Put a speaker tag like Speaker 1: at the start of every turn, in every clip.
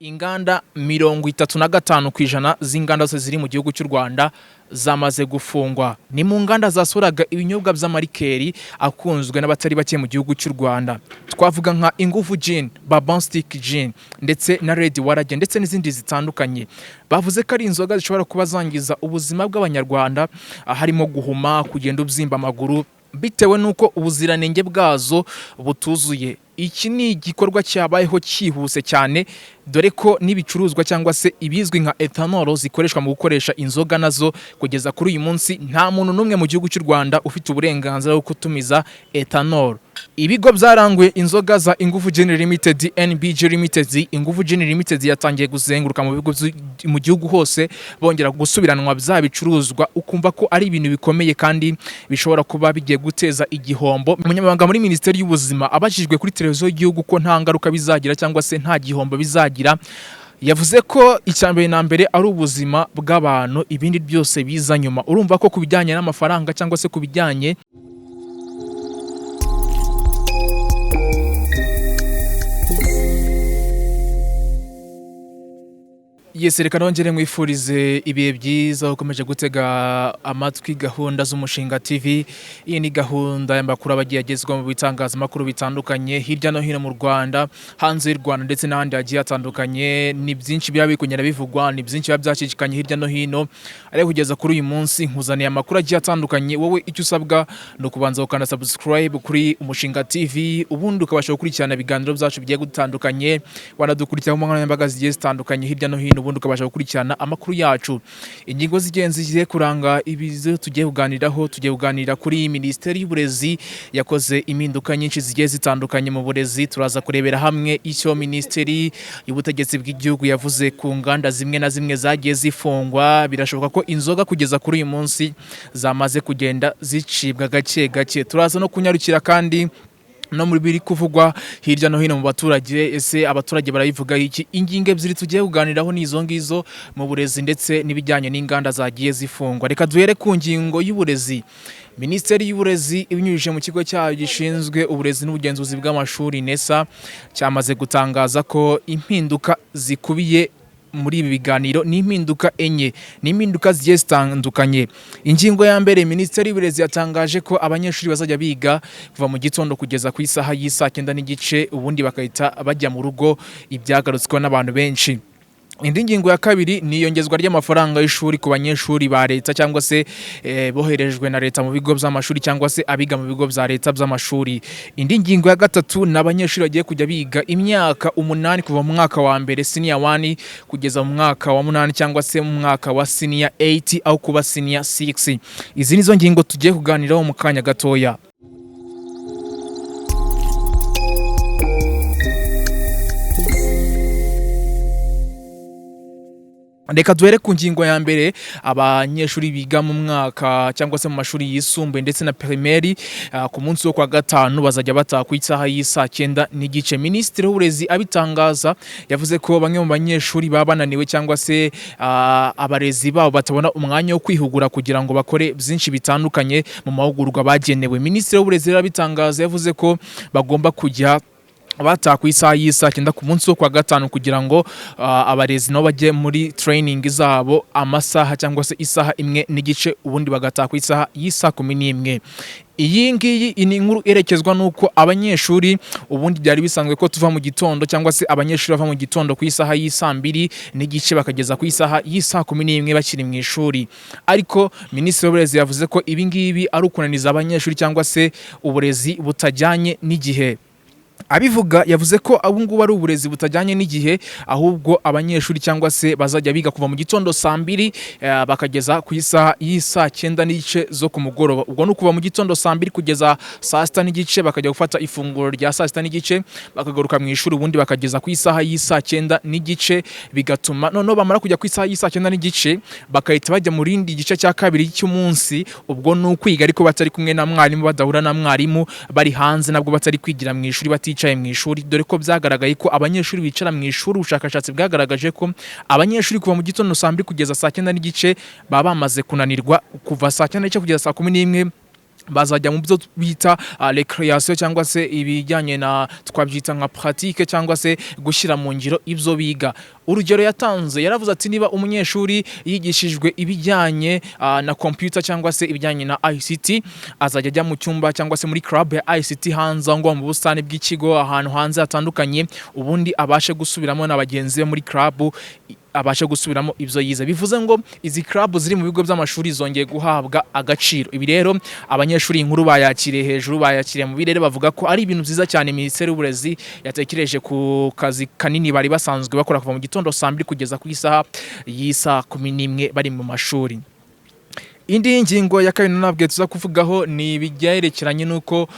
Speaker 1: Inganda 35% z'inganda zose ziri mu gihugu cy'u Rwanda zamaze gufungwa. Ni mu nganda zasuraga ibinyobwa by'amarikeri akunzwe n'abatari bake mu gihugu cy'u Rwanda. Twavuga nka Ingufu Gin, Bourbon Stick Gin ndetse na Red Warage ndetse n'izindi zitandukanye. Bavuze ko ari inzoga zishobora kuba zangiza ubuzima bw'abanyarwanda, harimo guhuma, kugenda ubyimba amaguru bitewe nuko ubuziranenge bwazo butuzuye. Iki ni igikorwa cyabayeho cyihuse cyane, dore ko n'ibicuruzwa cyangwa se ibizwi nka ethanol zikoreshwa mu gukoresha inzoga nazo kugeza kuri uyu munsi nta muntu n'umwe mu gihugu cy'u Rwanda ufite uburenganzira bwo kutumiza ethanol. Ibigo byaranguye inzoga za Ingufu Gin Limited, NBG Limited, Ingufu Gin Limited yatangiye kuzenguruka mu bigo mu gihugu hose bongera gusubiranwa bya bicuruzwa, ukumva ko ari ibintu bikomeye kandi bishobora kuba bigiye guteza igihombo. Umunyamabanga muri Minisiteri y'Ubuzima abajijwe kuri televiziyo y'igihugu ko nta ngaruka bizagira cyangwa se nta gihombo bizagira, yavuze ko icyambere na mbere ari ubuzima bw'abantu, ibindi byose biza nyuma. Urumva ko kubijyanye n'amafaranga cyangwa se kubijyanye reka nongere mwifurize ibihe byiza ukomeje gutega amatwi gahunda z'umushinga TV. Iyi ni gahunda y'amakuru abagiye agezwa mu bitangazamakuru bitandukanye hirya no hino mu Rwanda, hanze y'u Rwanda ndetse n'ahandi hagiye hatandukanye. Ni byinshi biba bikongera bivugwa, ni byinshi biba byashishikanye hirya no hino, ariko kugeza kuri uyu munsi nkuzaniye amakuru agiye atandukanye. Wowe icyo usabwa ni ukubanza ukanda subscribe kuri umushinga TV, ubundi ukabasha gukurikirana ibiganiro byacu bigiye gutandukanye, wanadukurikira mu nkoranyambaga zigiye zitandukanye hirya no hino, ubundi ukabasha gukurikirana amakuru yacu. Ingingo z'ingenzi zigiye kuranga ibizo tugiye kuganira kuri Minisiteri y'Uburezi yakoze impinduka nyinshi zigiye zitandukanye mu burezi. Turaza kurebera hamwe icyo Minisiteri y'Ubutegetsi bw'igihugu yavuze ku nganda zimwe na zimwe zagiye zifungwa. Birashoboka ko inzoga kugeza kuri uyu munsi zamaze kugenda zicibwa gake gake. Turaza no kunyarukira kandi no muri biri kuvugwa hirya no hino mu baturage. Ese abaturage barayivuga iki? Ingingo ebyiri tugiye kuganiraho ni izo ngizo mu burezi ndetse n'ibijyanye n'inganda zagiye zifungwa. Reka duhere ku ngingo y'uburezi. Minisiteri y'Uburezi ibinyujije mu kigo cyayo gishinzwe uburezi n'ubugenzuzi bw'amashuri NESA cyamaze gutangaza ko impinduka zikubiye muri ibi biganiro ni impinduka enye, ni impinduka zigiye zitandukanye. Ingingo ya mbere, Minisiteri y'Uburezi yatangaje ko abanyeshuri bazajya biga kuva mu gitondo kugeza ku isaha y'isa 9:30, ubundi bakahita bajya mu rugo. Ibyagarutsweho n'abantu benshi. Indi ngingo ya kabiri ni iyongezwa ry'amafaranga y'ishuri ku banyeshuri ba leta cyangwa se boherejwe na leta mu bigo by'amashuri cyangwa se abiga mu bigo bya leta by'amashuri. Indi ngingo ya gatatu ni abanyeshuri bagiye kujya biga imyaka 8 kuva mu mwaka wa mbere senior 1 kugeza mu mwaka wa 8 cyangwa se mu mwaka wa senior 8 au kuba senior 6. Izi nizo ngingo tugiye kuganiraho mu kanya gatoya. Reka duhere ku ngingo ya mbere. Abanyeshuri biga mu mwaka cyangwa se mu mashuri yisumbuye ndetse na primaire ku munsi wo kwa gatanu bazajya bataha ku isaha y'isa 9:30. Minisitiri w'Uburezi abitangaza yavuze ko bamwe mu banyeshuri baba bananiwe cyangwa se abarezi babo batabona umwanya wo kwihugura kugira ngo bakore byinshi bitandukanye mu mahugurwa bagenewe. Minisitiri w'Uburezi abitangaza yavuze ko bagomba kujya bataha ku isaha y'isa 9 ku munsi wo kwa gatanu kugira ngo abarezi nabo bajye muri training zabo amasaha cyangwa se isaha 1:30, ubundi bagataha ku isaha y'isa 11. Iyi ngiyi ni inkuru erekezwa nuko abanyeshuri ubundi byari bisanzwe ko tuva mu gitondo cyangwa se abanyeshuri bava mu gitondo ku isaha y'isa 2:30 bakageza ku isaha y'isa 11 bakiri mu ishuri. Ariko Minisitiri w'Uburezi yavuze ko ibi ngibi ari ukunaniza abanyeshuri cyangwa se uburezi butajyanye n'igihe. Abivuga yavuze ko abungubu ari uburezi butajyanye n'igihe, ahubwo abanyeshuri cyangwa se bazajya biga kuva mu gitondo saa 2 bakageza ku isaha y'isa 9:30 zo ku mugoroba. Ubwo no kuva mu gitondo saa 2 kugeza saa 6:30 bakajya gufata ifunguro rya saa 6:30 bakagaruka mu ishuri, ubundi bakageza ku isaha y'isa 9:30, bigatuma noneho bamara kujya ku isaha y'isa 9:30 bakahita bajya mu rindi gice cya kabiri cy'umunsi. Ubwo no kwiga ariko batari kumwe na mwarimu, badahura na mwarimu, bari hanze nabwo batari kwigira mu ishuri bicaye mu ishuri, dore ko byagaragaye ko abanyeshuri bicara mu ishuri. Ubushakashatsi bwagaragaje ko abanyeshuri kuva mu gitondo saa 2 kugeza saa 9:30 baba bamaze kunanirwa, kuva saa 9:30 kugeza saa 11 bazajya mu byo bita recreation cyangwa se ibijyanye na twabyita nka pratique cyangwa se gushyira mu ngiro ibyo biga. Urugero yatanze yaravuze ati niba umunyeshuri yigishijwe ibijyanye na computer cyangwa se ibijyanye na ICT, azajya ajya mu cyumba cyangwa se muri club ya ICT hanze ngo mu busitani bw'ikigo ahantu hanze hatandukanye, ubundi abashe gusubiramo na bagenzi be muri club, abashe gusubiramo ibyo yize. Bivuze ngo izi club ziri mu bigo by'amashuri zongeye guhabwa agaciro. Ibi rero abanyeshuri inkuru bayakiriye hejuru, bayakiriye mu birere, bavuga ko ari ibintu byiza cyane Minisiteri y'Uburezi yatekereje ku kazi kanini bari basanzwe bakora kuva mu gitondo saa 2 kugeza ku isaha y'isa 11 bari mu mashuri. Indi ngingo ya kabiri nabwe tuza kuvugaho ni ibijyerekeranye nuko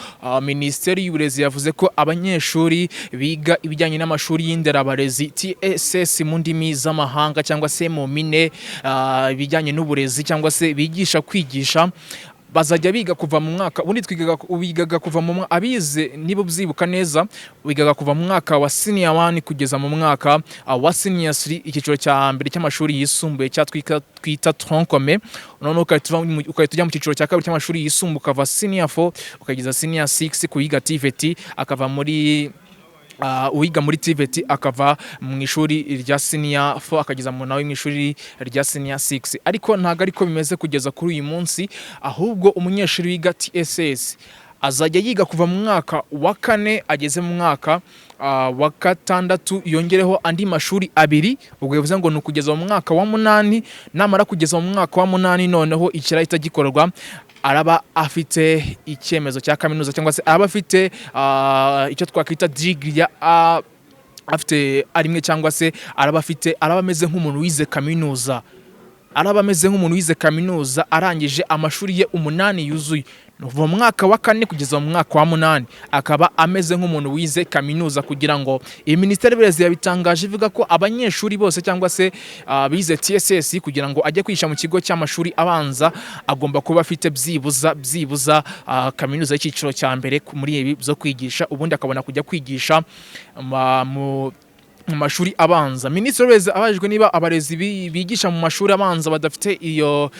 Speaker 1: Minisiteri y'Uburezi yavuze ko abanyeshuri biga ibijyanye n'amashuri y'inderabarezi TSS mu ndimi z'amahanga cyangwa se mu mine ibijyanye n'uburezi cyangwa se bigisha kwigisha, bazajya biga kuva mu mwaka, ubundi twigaga kuva mu abize niba byibuka neza, wigaga kuva mu mwaka wa senior 1 kugeza mu mwaka wa senior 3, icyiciro cya mbere cy'amashuri yisumbuye twita tronc commun. None ukahita ujya mu cyiciro cya kabiri cy'amashuri yisumbuye ukava senior 4 ukageza senior 6 kuyiga TVET, akava muri uwiga muri TVET akava mu ishuri rya senior 4 akageza mu nawe mu ishuri rya senior 6. Ariko ntago ariko bimeze kugeza kuri uyu munsi, ahubwo umunyeshuri wiga TSS azajya yiga kuva mu mwaka wa 4 ageze mu mwaka wa 6 yongereho andi mashuri 2, ubwo bivuze ngo nukugeza mu mwaka wa 8. Namara kugeza mu mwaka wa 8 noneho ikirahita gikorwa, araba afite icyemezo cya kaminuza cyangwa se araba afite icyo twakwita degree ya afite arimwe cyangwa se araba ameze nk'umuntu wize kaminuza, arangije amashuri ye 8 yuzuye. Nuva mu mwaka wa 4 kugeza mu mwaka wa 8 akaba ameze nk'umuntu wize kaminuza, kugira ngo iyi Minisiteri y'Uburezi yabitangaje ivuga ko abanyeshuri bose cyangwa se bize TSS kugira ngo ajye kwisha mu kigo cy'amashuri abanza agomba kuba afite byibuza kaminuza y'icyiciro cya mbere muri ibi byo kwigisha, ubundi akabona kujya kwigisha mu mashuri abanza. Minisitiri w'Uburezi abajijwe niba abarezi bigisha mu mashuri abanza badafite iyo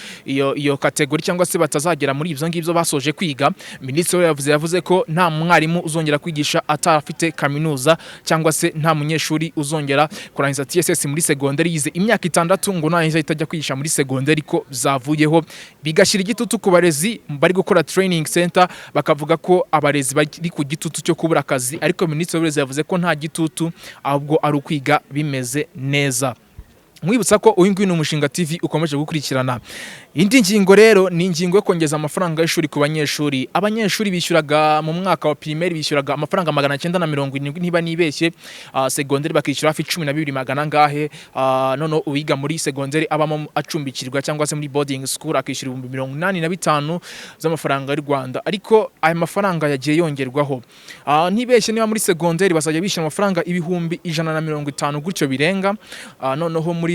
Speaker 1: kategori cyangwa se batazagera muri ibyo ngibyo basoje kwiga, Minisitiri yavuze ko nta mwarimu uzongera kwigisha atarafite kaminuza cyangwa se nta munyeshuri uzongera kurangiza TSS muri segonderi yize imyaka 6 ngo nahise itajya kwigisha muri segonderi ko zavuyeho, bigashyira igitutu ku barezi bari gukora training center, bakavuga ko abarezi bari ku gitutu cyo kubura akazi. Ariko Minisitiri w'Uburezi yavuze ko nta gitutu, ahubwo ukwiga bimeze neza. Mwibutsa ko uyu nguyu ni Umushinga TV ukomeje gukurikirana. Indi ngingo rero ni ingingo yo kongeza amafaranga y'ishuri ku banyeshuri. Abanyeshuri bishyuraga mu mwaka wa primaire bishyuraga amafaranga 970 niba nibeshye, segonderi bakishyura hafi 12 ngahe, none uwiga muri segonderi abamo acumbikirwa cyangwa se muri boarding school akishyura 85 z'amafaranga y'u Rwanda. Ariko aya mafaranga yagiye yongerwaho, ntibeshye niba muri segonderi basajya bishyura amafaranga 150 gutyo birenga, noneho muri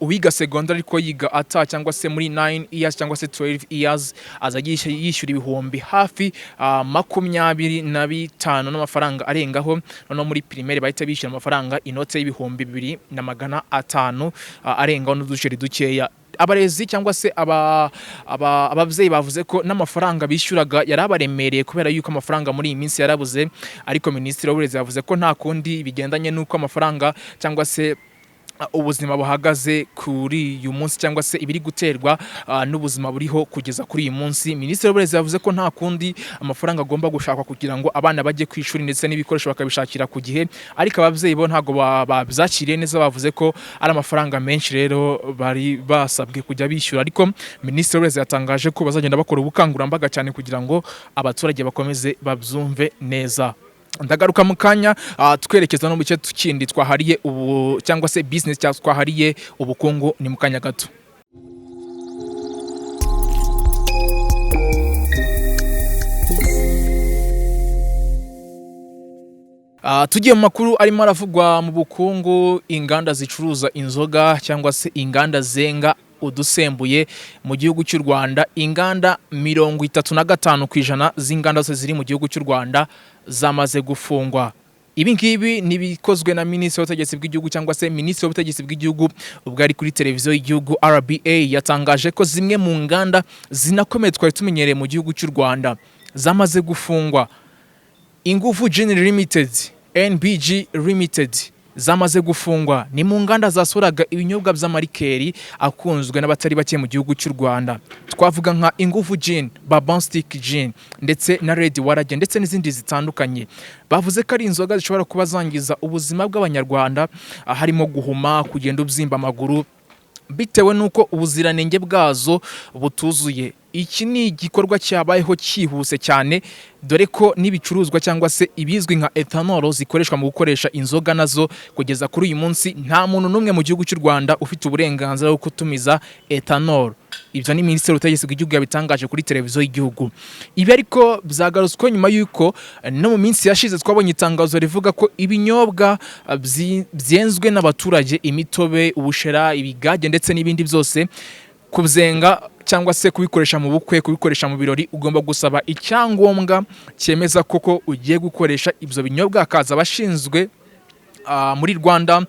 Speaker 1: uwiga segondari ko yiga ata cyangwa se muri 9 years cyangwa se 12 years azagisha yishyura ibihumbi hafi 25 n'amafaranga arengaho. No muri primaire bahita bishyura amafaranga inote y'ibihumbi 2500 arengaho n'udusheri dukeya. Abarezi cyangwa se ababyeyi bavuze ko n'amafaranga bishyuraga yarabaremereye kubera yuko amafaranga muri iyi minsi yarabuze. Ariko Minisitiri w'Uburezi yavuze ko nta kundi bigendanye n'uko amafaranga cyangwa se ubuzima buhagaze kuri uyu munsi cyangwa se ibiri guterwa n'ubuzima buriho kugeza kuri uyu munsi. Minisitiri w'Uburezi yavuze ko nta kundi amafaranga agomba gushakwa kugira ngo abana bajye ku ishuri ndetse n'ibikoresho bakabishakira ku gihe. Ariko ababyeyi bo ntago babyakiriye neza, bavuze ko ari amafaranga menshi rero bari basabwe kujya bishyura. Ariko Minisitiri w'Uburezi yatangaje ko bazagenda bakora ubukangurambaga cyane kugira ngo abaturage bakomeze babyumve neza. Ndagaruka mu kanya twerekeza no mu bice tukindi twahariye ubu cyangwa se business cyangwa twahariye ubukungu, ni mu kanya gato. Tugiye mu makuru arimo aravugwa mu bukungu. Inganda zicuruza inzoga cyangwa se inganda zenga udusembuye mu gihugu cy'u Rwanda, inganda 35% z'inganda zose ziri mu gihugu cy'u Rwanda zamaze gufungwa. Ibi ngibi nibikozwe na Minisitiri w'Ubutegetsi bw'igihugu cyangwa se Minisitiri w'Ubutegetsi bw'igihugu ubwo ari kuri televiziyo y'igihugu RBA yatangaje ko zimwe mu nganda zinakomeye twari tumenyereye mu gihugu cy'u Rwanda zamaze gufungwa. Ingufu Gin Limited, NBG Limited zamaze gufungwa. Ni mu nganda zasoraga ibinyobwa by'amarikeri akunzwe n'abatari bake mu gihugu cy'u Rwanda. Twavuga nka Ingufu Gin, Bourbon Stick Gin ndetse na Red Warage ndetse n'izindi zitandukanye. Bavuze ko ari inzoga zishobora kuba zangiza ubuzima bw'abanyarwanda, harimo guhuma, kugenda ubyimba amaguru bitewe nuko ubuziranenge bwazo butuzuye. Iki ni igikorwa cyabayeho cyihuse cyane, dore ko n'ibicuruzwa cyangwa se ibizwi nka ethanol zikoreshwa mu gukoresha inzoga nazo kugeza kuri uyu munsi nta muntu n'umwe mu gihugu cy'u Rwanda ufite uburenganzira bwo kutumiza ethanol. Ibyo ni Minisitiri w'Ubutegetsi bw'igihugu yabitangaje kuri televiziyo y'igihugu. Ibi ariko byagarutswe nyuma y'uko no mu minsi yashize twabonye itangazo rivuga ko ibinyobwa byenzwe n'abaturage, imitobe, ubushera, ibigage ndetse n'ibindi byose, kubyenga cyangwa se kubikoresha mu bukwe, kubikoresha mu birori, ugomba gusaba icyangombwa cyemeza koko ugiye gukoresha ibyo binyobwa. Hakaza abashinzwe muri Rwanda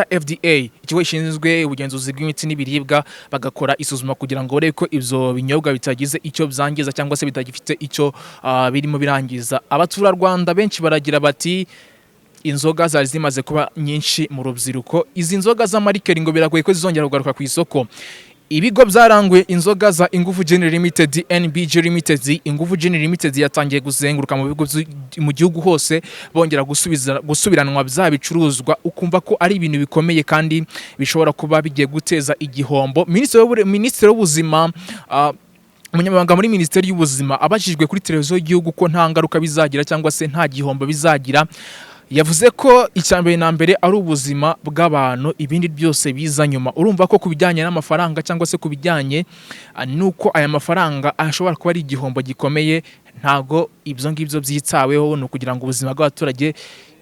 Speaker 1: FDA, ikigo gishinzwe ubugenzuzi bw'imiti n'ibiribwa, bagakora isuzuma kugira ngo barebe ko ibyo binyobwa bitagize icyo byangiza cyangwa se bitagifite icyo birimo birangiza. Abaturarwanda benshi baragira bati inzoga zari zimaze kuba nyinshi mu rubyiruko. Izi nzoga z'amarikeri ngo biragoye ko zizongera kugaruka ku isoko. Ibigo byaranguye inzoga za Ingufu Gin Limited, NBG Limited. Ingufu Gin Limited yatangiye kuzenguruka mu bigo mu gihugu hose bongera gusubiranwa bya bicuruzwa, ukumva ko ari ibintu bikomeye kandi bishobora kuba bigiye guteza igihombo. Minisitiri w'Ubuzima, umunyamabanga muri Minisiteri y'Ubuzima, abajijwe kuri televiziyo y'igihugu ko nta ngaruka bizagira cyangwa se nta gihombo bizagira, yavuze ko icyambere na mbere ari ubuzima bw'abantu, ibindi byose biza nyuma. Urumva ko kubijyanye n'amafaranga cyangwa se kubijyanye nuko aya mafaranga ashobora kuba ari igihombo gikomeye, ntago ibyo ngibyo byitaweho, no kugira ngo ubuzima bw'abaturage.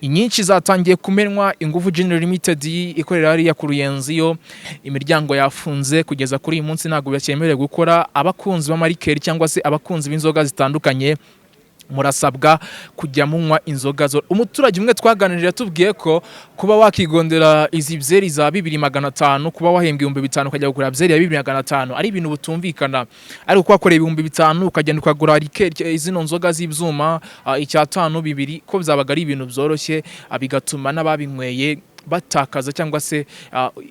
Speaker 1: Inyinshi zatangiye kumenwa. Ingufu Gin Limited ikorera hariya ku Ruyenzi yo imiryango yafunze kugeza kuri uyu munsi, ntago bacyemerewe gukora. Abakunzi b'amarikeri cyangwa se abakunzi b'inzoga zitandukanye murasabwa kujya munywa inzoga zo. Umuturage umwe twaganirira tubwiye ko kuba wakigondera izi byeri za 2500, kuba wahembwa 5000 ukajya kugura byeri ya 2500 ari ibintu butumvikana. Ariko ko wakoreye 5000 ukagenda ukagura rikeri izino nzoga z'ibyuma icyatanu 2 ko byabaga ari ibintu byoroshye, bigatuma n'ababinyweye batakaza cyangwa se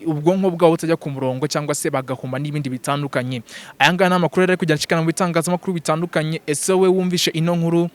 Speaker 1: ubwonko bwabo butajya ku murongo cyangwa se bagahuma n'ibindi bitandukanye. Aya ngaya n'amakuru ari kujya nshikana mu bitangazamakuru bitandukanye. Ese we wumvishe ino nkuru,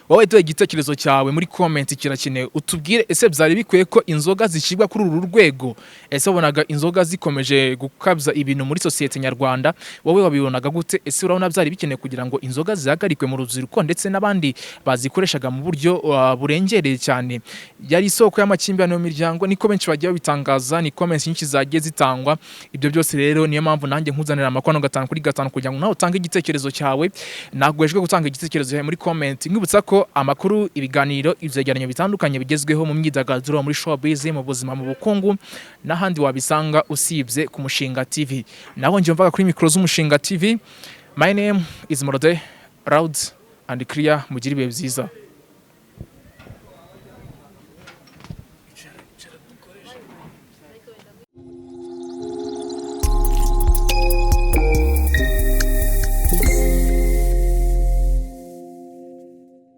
Speaker 1: wowe duhe igitekerezo cyawe muri comment, kirakenewe. Utubwire ese byari bikwiye ko inzoga zishyirwa kuri uru rwego? Ese wabonaga inzoga zikomeje gukabya ibintu muri sosiyete nyarwanda? Wowe wabibonaga gute? Ese urabona byari bikeneye kugira ngo inzoga zihagarikwe mu rubyiruko ndetse n'abandi bazikoreshaga mu buryo burengereye cyane? Yari isoko y'amakimbirane mu miryango, niko benshi bagiye bitangaza, ni comments nyinshi zagiye zitangwa. Ibyo byose rero niyo mpamvu nanjye nkuzanira amakuru 5 kuri 5 kugira ngo nawe utange igitekerezo cyawe. Nagwejwe gutanga igitekerezo cyawe muri comment. Nkibutsa ko amakuru, ibiganiro, ivyegeranyo bitandukanye bigezweho mu myidagaduro, muri showbiz, mu buzima, mu bukungu n'ahandi wabisanga usibye ku Mushinga TV. Naho nje mvaga kuri mikro z'Umushinga TV. My name is Morode, loud and clear. Mugire ibihe byiza.